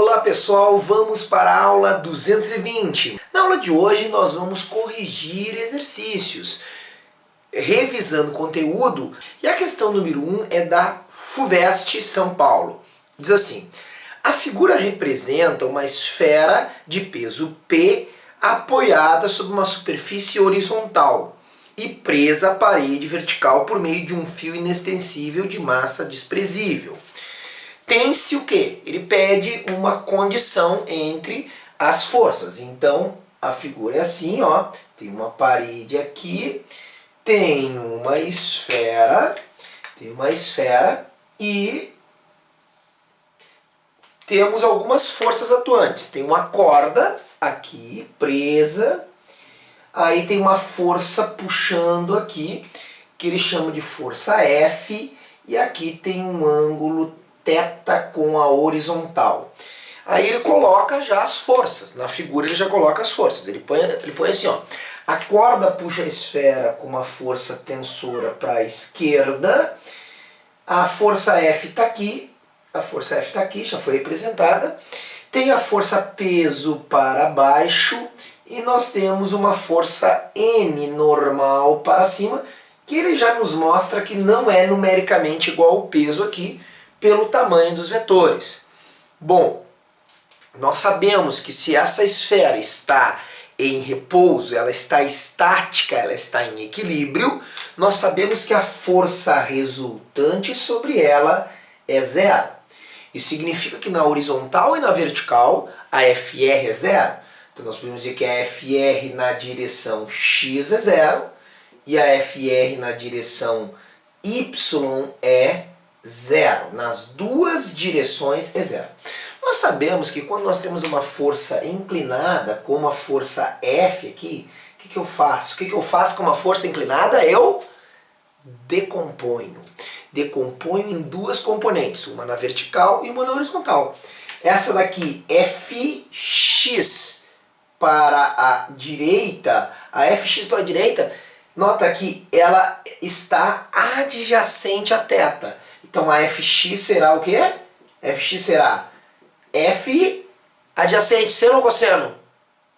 Olá pessoal, vamos para a aula 220. Na aula de hoje nós vamos corrigir exercícios, revisando conteúdo, e a questão número 1 é da FUVEST São Paulo. Diz assim: a figura representa uma esfera de peso P apoiada sobre uma superfície horizontal e presa à parede vertical por meio de um fio inextensível de massa desprezível. Tem-se o quê? Ele pede uma condição entre as forças. Então, a figura é assim, ó. Tem uma parede aqui, tem uma esfera e temos algumas forças atuantes. Tem uma corda aqui, presa. Aí tem uma força puxando aqui, que ele chama de força F. E aqui tem um ângulo θ com a horizontal. Aí ele coloca já as forças. Na figura ele já coloca as forças. Ele põe assim, ó. A corda puxa a esfera com uma força tensora para a esquerda. A força F está aqui. A força F está aqui, já foi representada. Tem a força peso para baixo. E nós temos uma força N normal para cima, que ele já nos mostra que não é numericamente igual ao peso aqui, pelo tamanho dos vetores. Bom, nós sabemos que se essa esfera está em repouso, ela está estática, ela está em equilíbrio, nós sabemos que a força resultante sobre ela é zero. Isso significa que na horizontal e na vertical a FR é zero. Então nós podemos dizer que a FR na direção X é zero e a FR na direção Y é zero. Nas duas direções é zero. Nós sabemos que quando nós temos uma força inclinada, como a força F aqui, o que eu faço? O que eu faço com uma força inclinada? Eu decomponho. Decomponho em duas componentes, uma na vertical e uma na horizontal. Essa daqui, Fx para a direita, a Fx para a direita, nota que ela está adjacente a θ. Então a Fx será o quê? Fx será F adjacente, seno ou cosseno?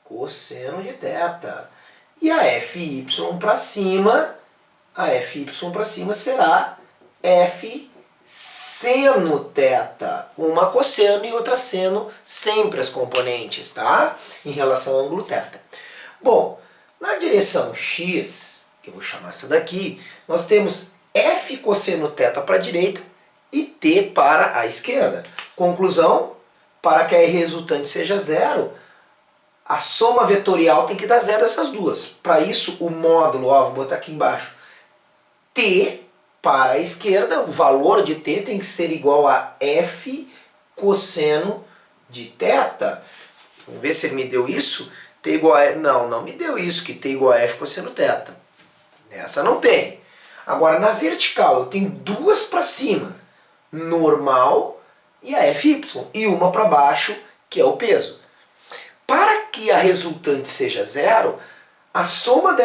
Cosseno de θ. E a Fy para cima, será F seno θ. Uma cosseno e outra seno, sempre as componentes, tá? Em relação ao ângulo θ. Bom, na direção X, que eu vou chamar essa daqui, nós temos F cosseno θ para a direita e T para a esquerda. Conclusão, para que a resultante seja zero, a soma vetorial tem que dar zero essas duas. Para isso, o módulo, ó, vou botar aqui embaixo, T para a esquerda, o valor de T tem que ser igual a F cosseno de θ. Vamos ver se ele me deu isso. T igual a... Não me deu isso, que T igual a F cosseno θ. Essa não tem. Agora, na vertical, eu tenho duas para cima, normal e a Fy, e uma para baixo, que é o peso. Para que a resultante seja zero, a soma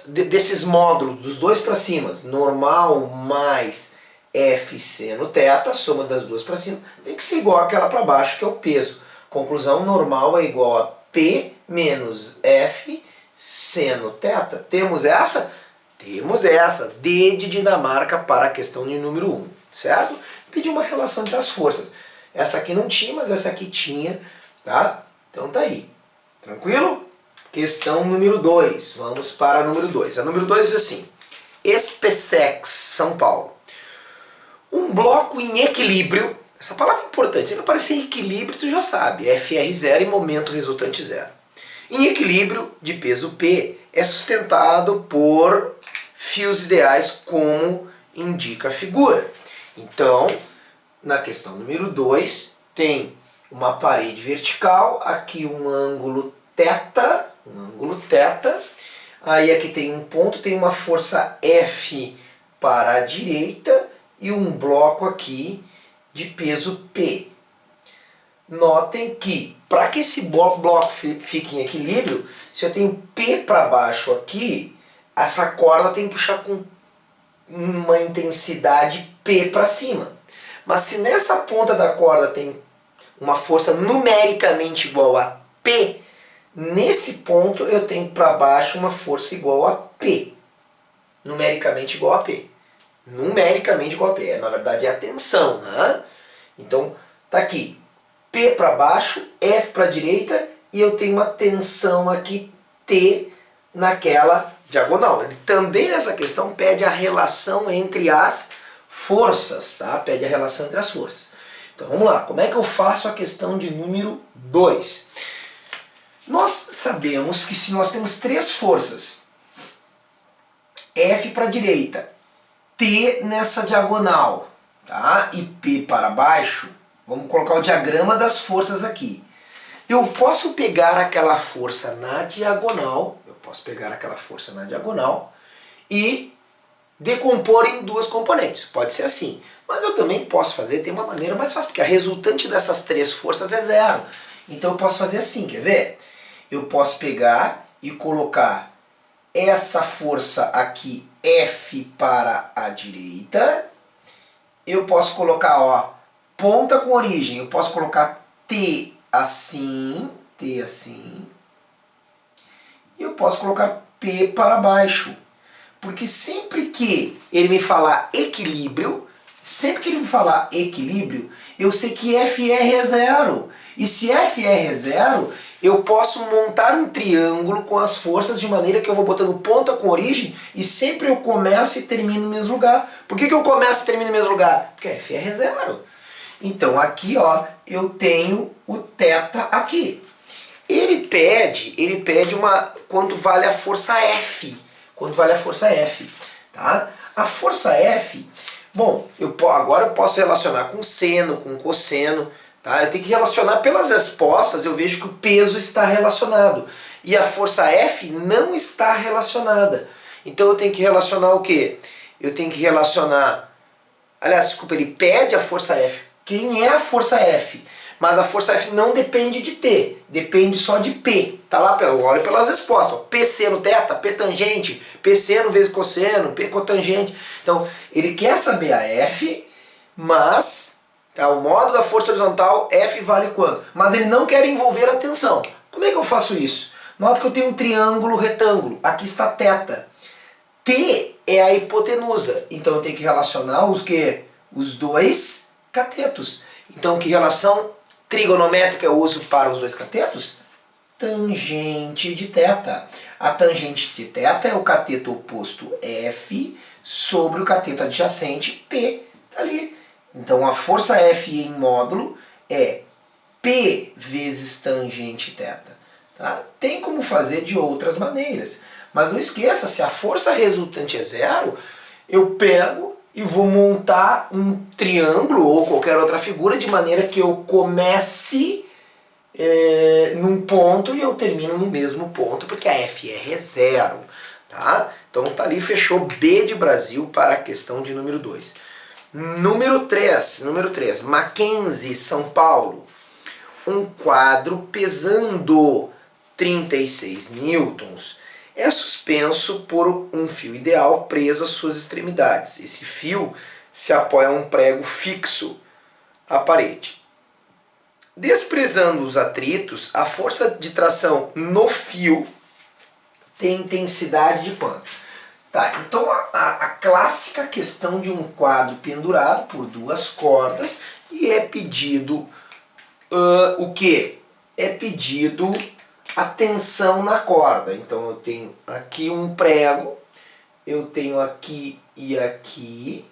desses módulos, dos dois para cima, normal mais F seno θ, a soma das duas para cima, tem que ser igual àquela para baixo, que é o peso. Conclusão, normal é igual a P menos F seno θ. Temos essa? Temos essa. D de Dinamarca para a questão de número 1, certo? Pedi uma relação entre as forças. Essa aqui não tinha, mas essa aqui tinha, tá? Então tá aí. Tranquilo? Questão número 2. Vamos para a número 2. A número 2 diz assim: SpaceX, São Paulo. Um bloco em equilíbrio, essa palavra é importante, se não aparecer em equilíbrio, tu já sabe, FR0 e momento resultante zero. Em equilíbrio de peso P, é sustentado por fios ideais, como indica a figura. Então, na questão número 2, tem uma parede vertical, aqui um ângulo θ, aí aqui tem um ponto, tem uma força F para a direita e um bloco aqui de peso P. Notem que, para que esse bloco fique em equilíbrio, se eu tenho P para baixo aqui, essa corda tem que puxar com uma intensidade P para cima. Mas se nessa ponta da corda tem uma força numericamente igual a P, nesse ponto eu tenho para baixo uma força igual a P. Numericamente igual a P. Numericamente igual a P. Na verdade é a tensão, né? Então, tá aqui. P para baixo, F para a direita e eu tenho uma tensão aqui T naquela diagonal. Ele também nessa questão pede a relação entre as forças, tá? Pede a relação entre as forças. Então vamos lá, como é que eu faço a questão de número 2? Nós sabemos que se nós temos três forças, F para a direita, T nessa diagonal, tá? E P para baixo, vamos colocar o diagrama das forças aqui. Eu posso pegar aquela força na diagonal, e decompor em duas componentes. Pode ser assim. Mas eu também posso fazer, tem uma maneira mais fácil, porque a resultante dessas três forças é zero. Então eu posso fazer assim, quer ver? Eu posso pegar e colocar essa força aqui, F para a direita. Eu posso colocar, ó, ponta com origem. Eu posso colocar T assim. E eu posso colocar P para baixo. Porque sempre que ele me falar equilíbrio, eu sei que FR é zero. E se FR é zero, eu posso montar um triângulo com as forças de maneira que eu vou botando ponta com origem e sempre eu começo e termino no mesmo lugar. Por que eu começo e termino no mesmo lugar? Porque FR é zero. Então aqui, ó, eu tenho o θ aqui. Ele pede uma quanto vale a força F. Tá? A força F, bom, agora eu posso relacionar com seno, com cosseno, tá? Eu tenho que relacionar pelas respostas, eu vejo que o peso está relacionado. E a força F não está relacionada. Então eu tenho que relacionar o quê? Eu tenho que relacionar... Aliás, desculpa, ele pede a força F. Quem é a força F? Mas a força F não depende de T, depende só de P. Tá lá, olha pelas respostas. P seno θ, P tangente, P seno vezes cosseno, P cotangente. Então, ele quer saber a F, mas o modo da força horizontal, F vale quanto? Mas ele não quer envolver a tensão. Como é que eu faço isso? Nota que eu tenho um triângulo retângulo. Aqui está θ. T é a hipotenusa. Então eu tenho que relacionar os quê? Os dois catetos. Então que relação trigonométrica eu uso para os dois catetos? Tangente de θ. A tangente de θ é o cateto oposto F sobre o cateto adjacente P. Tá ali. Então a força F em módulo é P vezes tangente θ. Tá? Tem como fazer de outras maneiras. Mas não esqueça, se a força resultante é zero, eu pego e vou montar um triângulo ou qualquer outra figura de maneira que eu comece num ponto e eu termino no mesmo ponto, porque a FR é zero. Tá? Então tá ali, fechou B de Brasil para a questão de número 2. Número 3, Mackenzie, São Paulo. Um quadro pesando 36 newtons é suspenso por um fio ideal preso às suas extremidades. Esse fio se apoia a um prego fixo à parede. Desprezando os atritos, a força de tração no fio tem intensidade de quanto? Tá, então a clássica questão de um quadro pendurado por duas cordas e é pedido o quê? É pedido a tensão na corda. Então eu tenho aqui um prego, eu tenho aqui e aqui,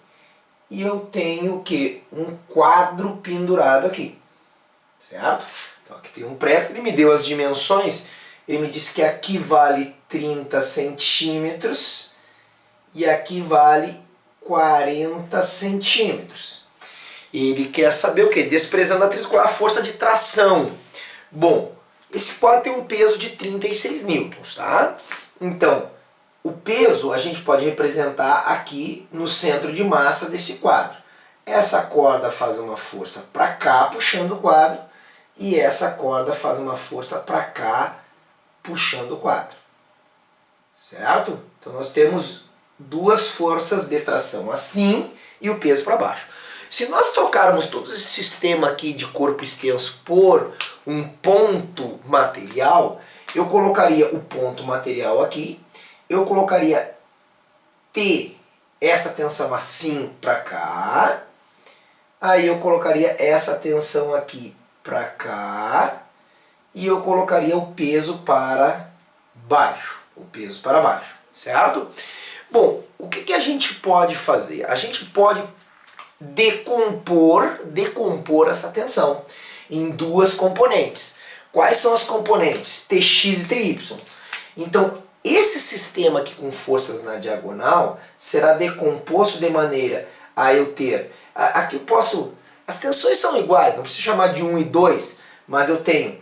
e eu tenho o quê? Um quadro pendurado aqui. Certo? Então aqui tem um prego, ele me deu as dimensões, ele me disse que aqui vale 30 centímetros e aqui vale 40 centímetros. Ele quer saber o quê? Desprezando atrito, qual é a força de tração. Bom, esse quadro tem um peso de 36 newtons, tá? Então, o peso a gente pode representar aqui no centro de massa desse quadro. Essa corda faz uma força para cá, puxando o quadro, e essa corda faz uma força para cá, puxando o quadro. Certo? Então nós temos duas forças de tração assim e o peso para baixo. Se nós trocarmos todo esse sistema aqui de corpo extenso por um ponto material, eu colocaria o ponto material aqui, eu colocaria T, essa tensão assim para cá, aí eu colocaria essa tensão aqui para cá, e eu colocaria o peso para baixo, certo? Bom, o que a gente pode fazer? A gente pode decompor essa tensão em duas componentes. Quais são as componentes? Tx e Ty. Então, esse sistema aqui com forças na diagonal será decomposto de maneira a eu ter... Aqui eu posso... As tensões são iguais, não preciso chamar de 1 e 2, mas eu tenho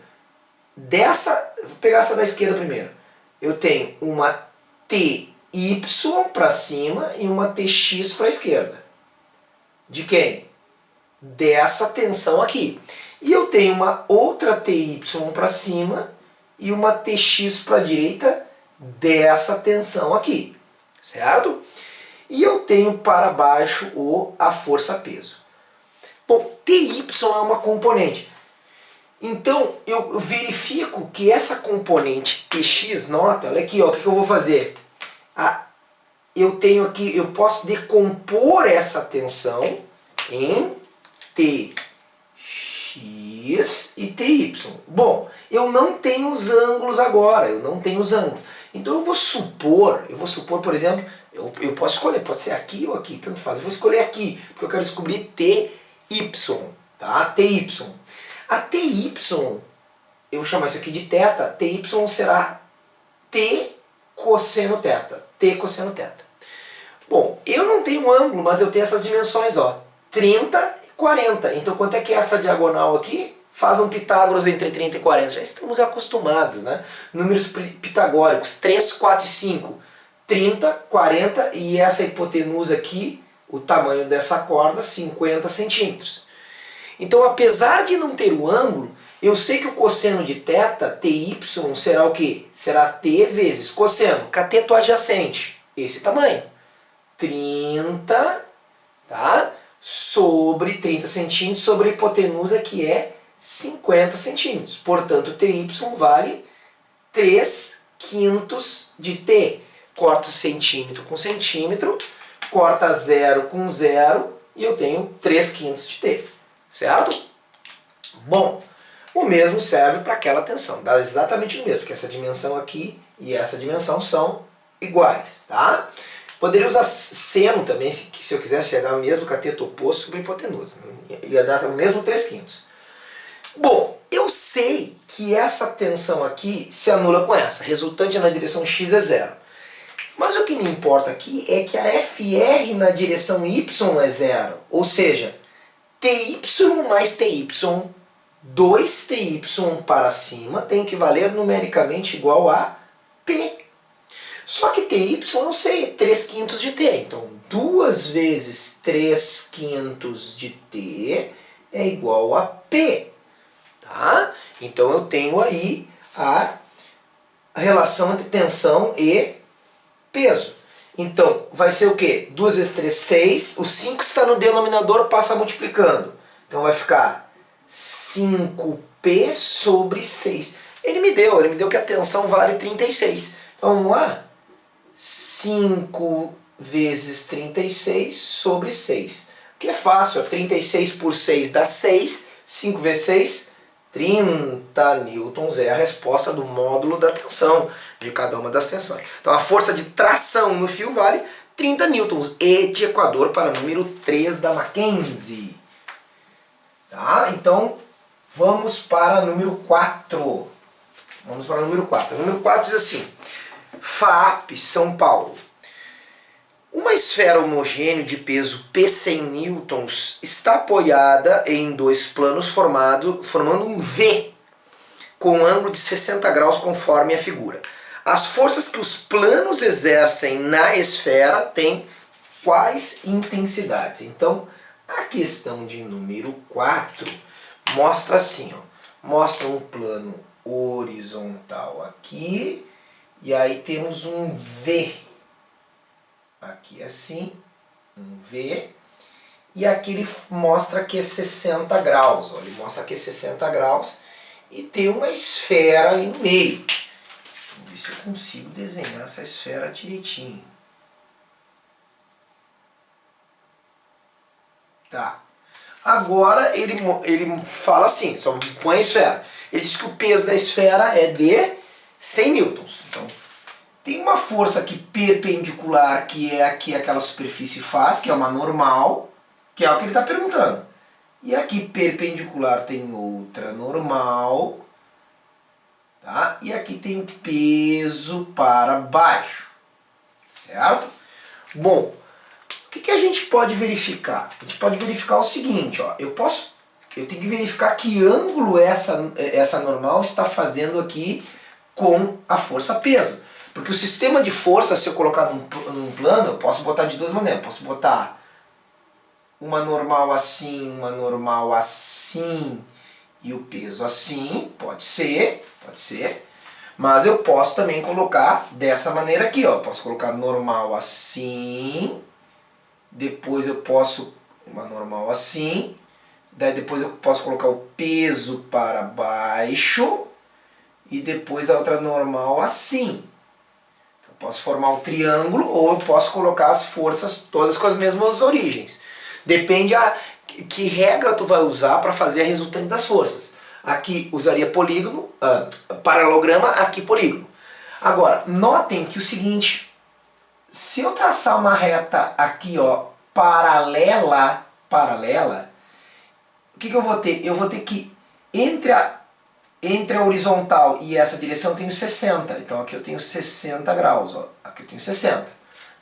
dessa... Vou pegar essa da esquerda primeiro. Eu tenho uma Ty para cima e uma Tx para a esquerda. De quem? Dessa tensão aqui. E eu tenho uma outra Ty para cima e uma Tx para a direita dessa tensão aqui, certo? E eu tenho para baixo a força-peso. Bom, Ty é uma componente. Então, eu verifico que essa componente Tx, nota, olha aqui, ó, o que eu vou fazer? Eu tenho aqui, eu posso decompor essa tensão em Tx e Ty. Bom, eu não tenho os ângulos agora, Então eu vou supor, por exemplo, eu posso escolher, pode ser aqui ou aqui, tanto faz. Eu vou escolher aqui, porque eu quero descobrir Ty, tá? Ty. A Ty, eu vou chamar isso aqui de θ, Ty será T cosseno θ. Bom, eu não tenho um ângulo, mas eu tenho essas dimensões, ó, 30 e 40. Então quanto é que é essa diagonal aqui? Faz um Pitágoras entre 30 e 40. Já estamos acostumados, né? Números pitagóricos, 3, 4 e 5. 30, 40 e essa hipotenusa aqui, o tamanho dessa corda, 50 centímetros. Então, apesar de não ter o ângulo, eu sei que o cosseno de θ, Ty, será o quê? Será T vezes cosseno, cateto adjacente, esse tamanho. 30, tá? Sobre 30 centímetros sobre a hipotenusa que é 50 centímetros. Portanto, Ty vale 3/5 de T. Corta centímetro com centímetro, corta 0 com 0 e eu tenho 3/5 de T. Certo? Bom, o mesmo serve para aquela tensão. Dá exatamente o mesmo, porque essa dimensão aqui e essa dimensão são iguais. Tá? Poderia usar seno também, se eu quisesse chegar ao mesmo cateto oposto sobre a hipotenusa. Ia dar o mesmo 3/5. Bom, eu sei que essa tensão aqui se anula com essa. Resultante na direção x é 0. Mas o que me importa aqui é que a FR na direção y é 0. Ou seja, Ty mais Ty, 2Ty para cima tem que valer numericamente igual a P. Só que Ty eu sei, é 3/5 de T. Então 2 vezes 3/5 de T é igual a P. Tá? Então eu tenho aí a relação entre tensão e peso. Então, vai ser o quê? 2 vezes 3, 6. O 5 está no denominador, passa multiplicando. Então vai ficar 5P sobre 6. Ele me deu que a tensão vale 36. Então vamos lá? 5 vezes 36 sobre 6. Que é fácil, 36 por 6 dá 6. 5 vezes 6, 30 newtons é a resposta do módulo da tensão de cada uma das tensões. Então a força de tração no fio vale 30 newtons, E de Equador para número 3 da Mackenzie. Tá? Então vamos para número 4. O número 4 diz assim: FAAP, São Paulo. Uma esfera homogênea de peso P 100 newtons está apoiada em dois planos formando um V com um ângulo de 60 graus conforme a figura. As forças que os planos exercem na esfera têm quais intensidades? Então, a questão de número 4 mostra assim, ó, mostra um plano horizontal aqui, e aí temos um V aqui assim, um V, e aqui ele mostra que é 60 graus. Ó, ele mostra que é 60 graus e tem uma esfera ali no meio. Vamos ver se eu consigo desenhar essa esfera direitinho. Tá. Agora ele fala assim, só põe a esfera. Ele diz que o peso da esfera é de 100 newtons. Então, tem uma força aqui perpendicular, que é aqui aquela superfície faz, que é uma normal, que é o que ele está perguntando. E aqui perpendicular tem outra normal, tá? E aqui tem peso para baixo, certo? Bom, o que a gente pode verificar? A gente pode verificar o seguinte, ó, eu tenho que verificar que ângulo essa normal está fazendo aqui com a força peso. Porque o sistema de força, se eu colocar num plano, eu posso botar de duas maneiras. Eu posso botar uma normal assim e o peso assim, pode ser. Mas eu posso também colocar dessa maneira aqui, ó. Posso colocar normal assim, depois eu posso uma normal assim, daí depois eu posso colocar o peso para baixo e depois a outra normal assim. Posso formar um triângulo ou eu posso colocar as forças todas com as mesmas origens. Depende que regra tu vai usar para fazer a resultante das forças. Aqui usaria polígono, paralelograma, aqui polígono. Agora, notem que o seguinte, se eu traçar uma reta aqui, ó, paralela, o que eu vou ter? Eu vou ter que entre a horizontal e essa direção eu tenho 60. Então aqui eu tenho 60 graus. Ó. Aqui eu tenho 60.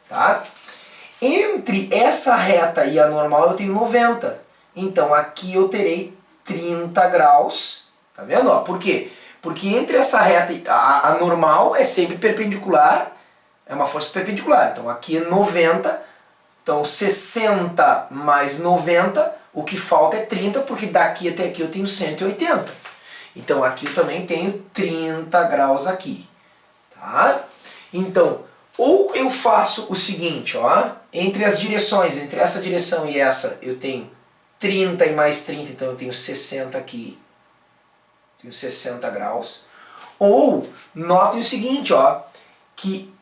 Tá? Entre essa reta e a normal eu tenho 90. Então aqui eu terei 30 graus. Tá vendo? Ó, por quê? Porque entre essa reta e a normal é sempre perpendicular. É uma força perpendicular. Então aqui é 90. Então 60 mais 90. O que falta é 30, porque daqui até aqui eu tenho 180. Então aqui eu também tenho 30 graus aqui, tá? Então, ou eu faço o seguinte, ó, entre as direções, entre essa direção e essa, eu tenho 30 e mais 30, então eu tenho 60 aqui, tenho 60 graus. Ou, notem o seguinte, ó, que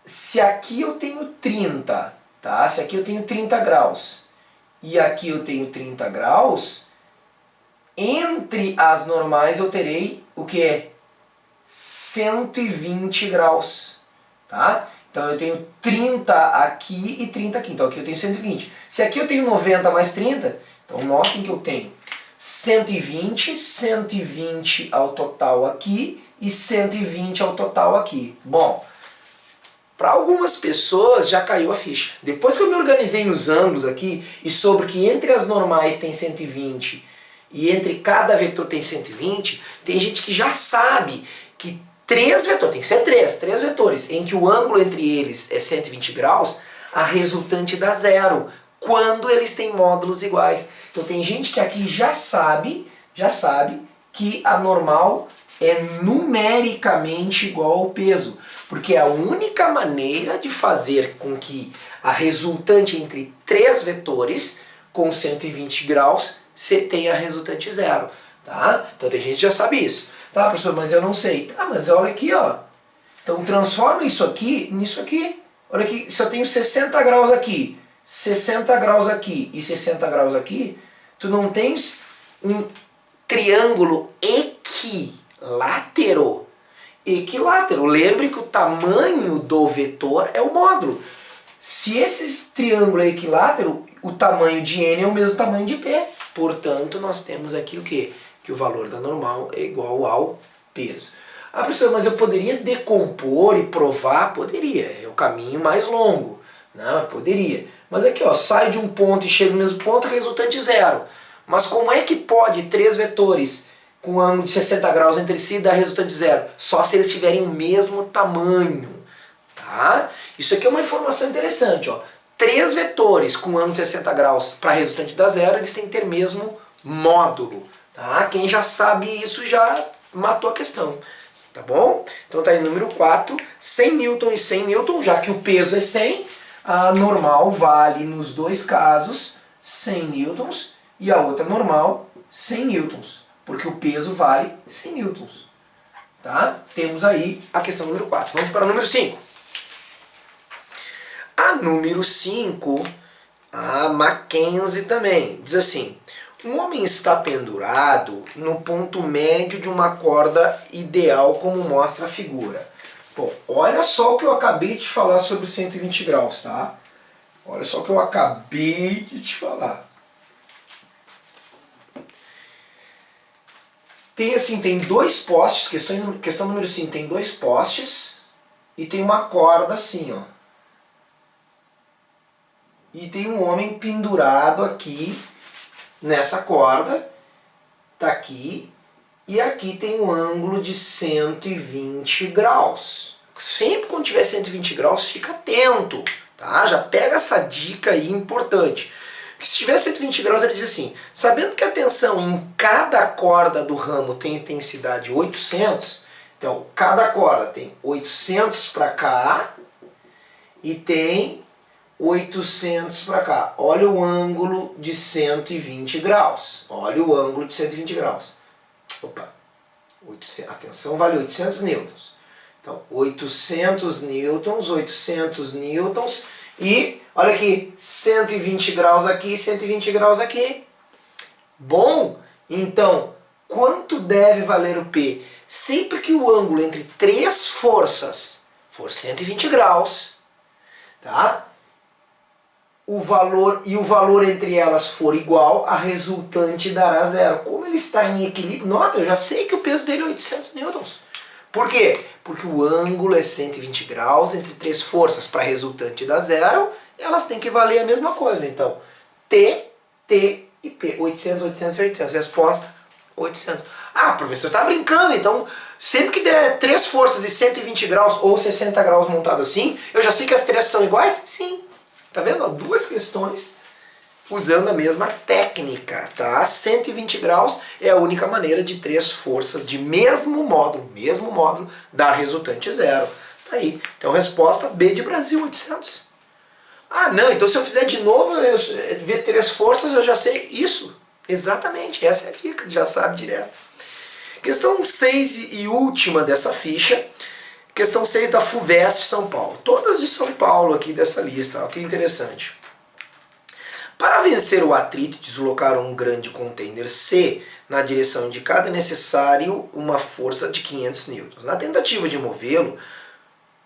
se aqui eu tenho 30, tá? Se aqui eu tenho 30 graus e aqui eu tenho 30 graus, entre as normais eu terei o que? 120 graus, tá? Então eu tenho 30 aqui e 30 aqui, então aqui eu tenho 120. Se aqui eu tenho 90 mais 30, então notem que eu tenho 120, 120 ao total aqui e 120 ao total aqui. Bom, para algumas pessoas já caiu a ficha. Depois que eu me organizei nos ângulos aqui e soube que entre as normais tem 120 e entre cada vetor tem 120, tem gente que já sabe que três vetores, tem que ser três vetores, em que o ângulo entre eles é 120 graus, a resultante dá zero, quando eles têm módulos iguais. Então tem gente que aqui já sabe que a normal é numericamente igual ao peso, porque é a única maneira de fazer com que a resultante entre três vetores com 120 graus tenha a resultante zero. Tá? Então tem gente que já sabe isso. Tá, professor, mas eu não sei. Tá, mas olha aqui, ó. Então transforma isso aqui nisso aqui. Olha aqui, se eu tenho 60 graus aqui, 60 graus aqui e 60 graus aqui, tu não tens um triângulo equilátero. Equilátero. Lembre que o tamanho do vetor é o módulo. Se esse triângulo é equilátero, o tamanho de n é o mesmo tamanho de p. Portanto, nós temos aqui o quê? Que o valor da normal é igual ao peso. Ah, professor, mas eu poderia decompor e provar? Poderia. É o caminho mais longo. Não, poderia. Mas aqui, ó, sai de um ponto e chega no mesmo ponto, resultante zero. Mas como é que pode três vetores com ângulo de 60 graus entre si dar resultante zero? Só se eles tiverem o mesmo tamanho. Tá? Isso aqui é uma informação interessante. Ó. Três vetores com ângulo de 60 graus para resultante dar zero, eles têm que ter mesmo módulo. Tá? Quem já sabe isso já matou a questão. Tá bom? Então tá aí número 4, 100 Newton e 100 Newton, já que o peso é 100, a normal vale nos dois casos 100 newtons e a outra normal 100 newtons, porque o peso vale 100 newtons. Tá? Temos aí a questão número 4. Vamos para o número 5. A número 5, a Mackenzie também, diz assim: um homem está pendurado no ponto médio de uma corda ideal, como mostra a figura. Bom, olha só o que eu acabei de falar sobre os 120 graus, tá? Olha só o que eu acabei de te falar. Tem assim, tem dois postes, questão número 5, tem dois postes e tem uma corda assim, ó. E tem um homem pendurado aqui nessa corda, tá aqui, e aqui tem um ângulo de 120 graus. Sempre quando tiver 120 graus, fica atento, tá? Já pega essa dica aí importante. Porque se tiver 120 graus, ele diz assim: sabendo que a tensão em cada corda do ramo tem intensidade 800, então cada corda tem 800 para cá e tem 800 para cá. Olha o ângulo de 120 graus. Olha o ângulo de 120 graus. Opa, 800, a tensão vale 800 newtons. Então, 800 newtons, 800 newtons e, olha aqui, 120 graus aqui, 120 graus aqui. Bom, então, quanto deve valer o P? Sempre que o ângulo entre três forças for 120 graus, tá? O valor entre elas for igual, a resultante dará zero. Como ele está em equilíbrio, nota, eu já sei que o peso dele é 800 newtons. Por quê? Porque o ângulo é 120 graus entre três forças. Para a resultante dar zero, elas têm que valer a mesma coisa. Então, T, T e P. 800, 800 e 800. Resposta, 800. Ah, professor, está brincando. Então, sempre que der três forças de 120 graus ou 60 graus montado assim, eu já sei que as três são iguais? Sim. Tá vendo? Duas questões usando a mesma técnica, tá? 120 graus é a única maneira de três forças de mesmo módulo, dar resultante zero. Tá aí. Então, resposta B de Brasil, 800. Ah, não, então se eu fizer de novo, eu ver três forças, eu já sei isso. Exatamente, essa é a dica, já sabe direto. Questão 6 e última dessa ficha. Questão 6 da FUVEST São Paulo. Todas de São Paulo aqui dessa lista, ó, que interessante. Para vencer o atrito e deslocar um grande container C na direção indicada, é necessário uma força de 500 newtons. Na tentativa de movê-lo,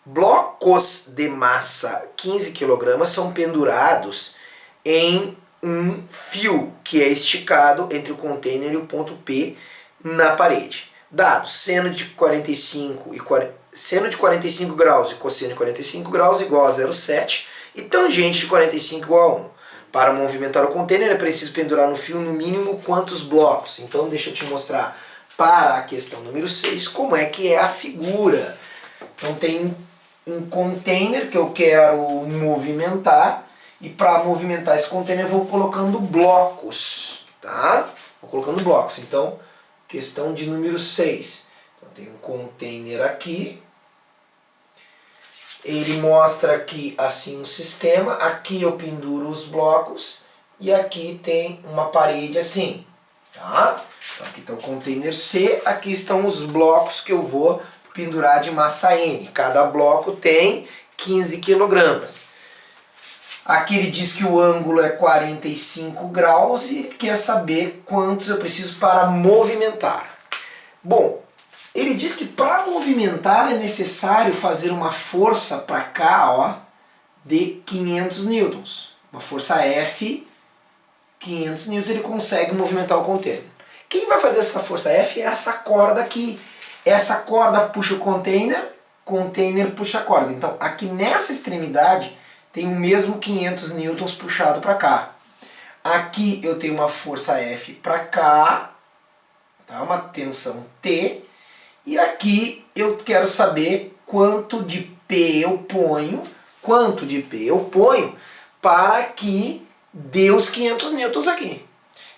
blocos de massa 15 kg são pendurados em um fio que é esticado entre o container e o ponto P na parede. Dados seno de 45 graus e cosseno de 45 graus igual a 0,7 e tangente de 45 igual a 1. Para movimentar o container é preciso pendurar no fio no mínimo quantos blocos? Então deixa eu te mostrar para a questão número 6 como é que é a figura. Então tem um container que eu quero movimentar e para movimentar esse container eu vou colocando blocos, tá? Vou colocando blocos. Então, questão de número 6. Então tem um container aqui. Ele mostra aqui assim o sistema, aqui eu penduro os blocos e aqui tem uma parede assim, tá? Então aqui está o container C, aqui estão os blocos que eu vou pendurar de massa N. Cada bloco tem 15 kg. Aqui ele diz que o ângulo é 45 graus e quer saber quantos eu preciso para movimentar. Bom, ele diz que para movimentar é necessário fazer uma força para cá, ó, de 500 newtons. Uma força F, 500 newtons, ele consegue movimentar o container. Quem vai fazer essa força F é essa corda aqui. Essa corda puxa o container puxa a corda. Então, aqui nessa extremidade tem o mesmo 500 newtons puxado para cá. Aqui eu tenho uma força F para cá, tá? Uma tensão T. E aqui eu quero saber quanto de P eu ponho, para que dê os 500 newtons aqui.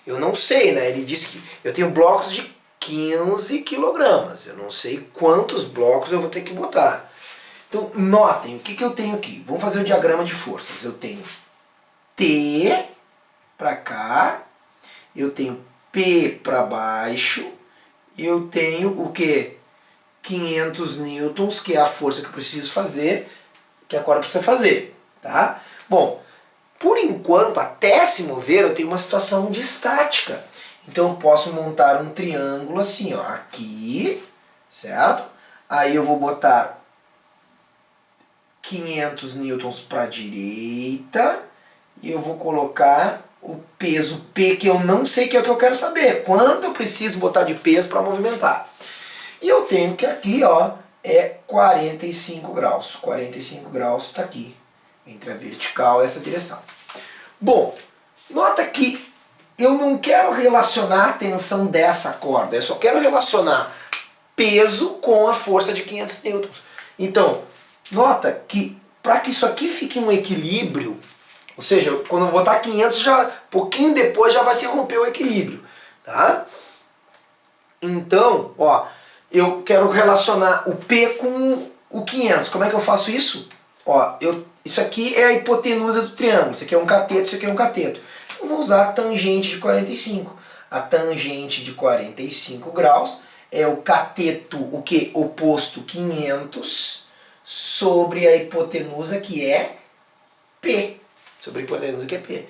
Eu não sei, né? Ele disse que eu tenho blocos de 15 kg. Eu não sei quantos blocos eu vou ter que botar. Então, notem, o que eu tenho aqui? Vamos fazer o diagrama de forças. Eu tenho T, para cá, eu tenho P para baixo, e eu tenho o quê? 500 newtons, que é a força que eu preciso fazer, que a corda precisa fazer, tá? Bom, por enquanto, até se mover, eu tenho uma situação de estática. Então eu posso montar um triângulo assim, ó, aqui, certo? Aí eu vou botar 500 newtons para a direita e eu vou colocar o peso P, que eu não sei que é o que eu quero saber. Quanto eu preciso botar de peso para movimentar? E eu tenho que aqui, ó, é 45 graus. 45 graus está aqui, entre a vertical e essa direção. Bom, nota que eu não quero relacionar a tensão dessa corda, eu só quero relacionar peso com a força de 500 newtons. Então, nota que para que isso aqui fique um equilíbrio, ou seja, quando eu botar 500, pouquinho depois já vai se romper o equilíbrio, tá? Então, ó, eu quero relacionar o P com o 500. Como é que eu faço isso? Ó, isso aqui é a hipotenusa do triângulo, isso aqui é um cateto, isso aqui é um cateto. Eu vou usar a tangente de 45. A tangente de 45 graus é o cateto, o que? Oposto 500 sobre a hipotenusa, que é P. Sobre a hipotenusa, que é P.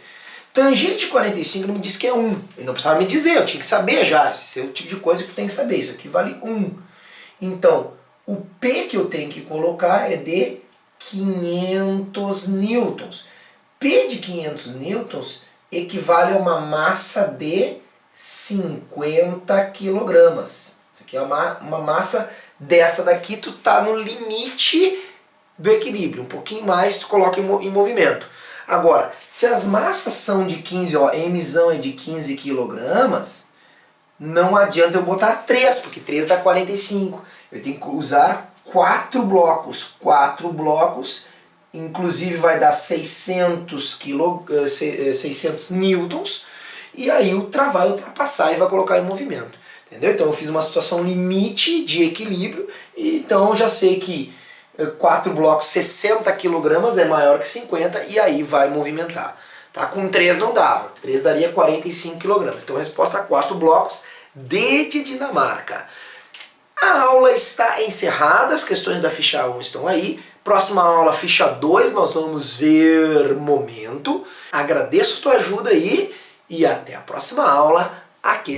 Tangente de 45 me diz que é 1. Ele não precisava me dizer, eu tinha que saber já. Esse é o tipo de coisa que eu tenho que saber. Isso aqui vale 1. Então, o P que eu tenho que colocar é de 500 newtons. P de 500 newtons equivale a uma massa de 50 quilogramas. Isso aqui é uma massa dessa daqui, tu tá no limite do equilíbrio. Um pouquinho mais tu coloca em movimento. Agora, se as massas são de 15, ó, a emissão é de 15 quilogramas, não adianta eu botar 3, porque 3 dá 45. Eu tenho que usar 4 blocos. 4 blocos, inclusive vai dar 600 newtons, e aí o travar vai ultrapassar e vai colocar em movimento. Entendeu? Então eu fiz uma situação limite de equilíbrio, e então eu já sei que 4 blocos, 60 kg é maior que 50 e aí vai movimentar. Tá? Com 3 não dava, 3 daria 45 kg. Então resposta a 4 blocos de Dinamarca. A aula está encerrada, as questões da ficha 1 estão aí. Próxima aula, ficha 2, nós vamos ver momento. Agradeço a tua ajuda aí e até a próxima aula aqui.